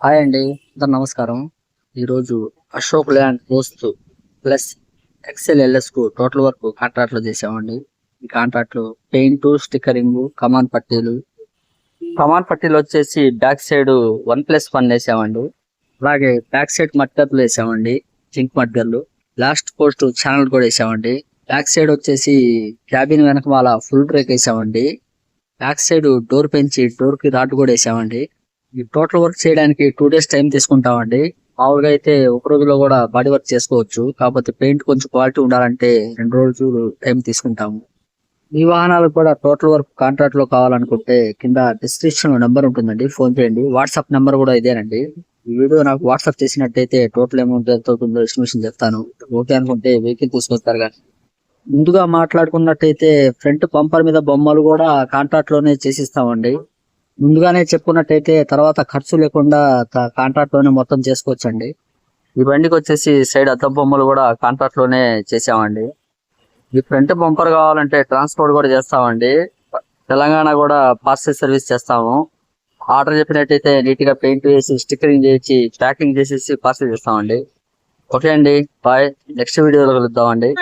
Hi అండి, అందరు నమస్కారం. ఈరోజు అశోక్ ల్యాండ్ దోస్తు ప్లస్ ఎక్స్ఎల్ఎల్ఎస్ కు టోటల్ వర్క్ కాంట్రాక్ట్ లో చేసామండి. ఈ కాంట్రాక్ట్ లో పెయింట్, స్టిక్కరింగ్, కమాన్ పట్టీలు వచ్చేసి బ్యాక్ సైడ్ 1+1 వేసామండి. అలాగే బ్యాక్ సైడ్ మడ్గర్లు వేసామండి, జింక్ మడ్గర్లు. లాస్ట్ పోస్ట్ ఛానల్ కూడా వేసామండి. బ్యాక్ సైడ్ వచ్చేసి క్యాబిన్ వెనకమాల ఫుల్ బ్రేక్ వేసామండి. బ్యాక్ సైడ్ డోర్ పెంచి డోర్ కి రాడ్ కూడా వేసామండి. ఈ టోటల్ వర్క్ చేయడానికి 2 days టైం తీసుకుంటామండి. మామూలుగా అయితే ఒక రోజులో కూడా బాడీ వర్క్ చేసుకోవచ్చు. కాకపోతే పెయింట్ కొంచెం క్వాలిటీ ఉండాలంటే 2 రోజులు టైం తీసుకుంటాము. ఈ వాహనాలకు కూడా టోటల్ వర్క్ కాంట్రాక్ట్ లో కావాలనుకుంటే కింద డిస్క్రిప్షన్ నెంబర్ ఉంటుందండి, ఫోన్ చేయండి. వాట్సాప్ నెంబర్ కూడా ఇదేనండి. ఈ వీడియో నాకు వాట్సాప్ చేసినట్టయితే టోటల్ అమౌంట్ ఎంత అవుతుందో ఎస్టిమేషన్ చెప్తాను. ఓకే అనుకుంటే వెహికల్ తీసుకొస్తారు. కానీ ముందుగా మాట్లాడుకున్నట్టయితే ఫ్రంట్ బంపర్ మీద బొమ్మలు కూడా కాంట్రాక్ట్ లోనే చేసిస్తామండి. ముందుగానే చెప్పుకున్నట్టయితే తర్వాత ఖర్చు లేకుండా కాంట్రాక్ట్ లోనే మొత్తం చేసుకోవచ్చండి. ఈ బండికి వచ్చేసి సైడ్ అద్దం బొమ్మలు కూడా కాంట్రాక్ట్ లోనే చేసామండి. ఈ ఫ్రంట్ బంపర్ కావాలంటే ట్రాన్స్పోర్ట్ కూడా చేస్తామండి. తెలంగాణ కూడా పార్సల్ సర్వీస్ చేస్తాము. ఆర్డర్ చెప్పినట్టయితే నీట్ గా పెయింట్ వేసి స్టిక్కరింగ్ చేసి ప్యాకింగ్ చేసేసి పార్సల్ చేస్తామండి. ఓకే అండి, బాయ్. నెక్స్ట్ వీడియోలో కలుద్దామండి.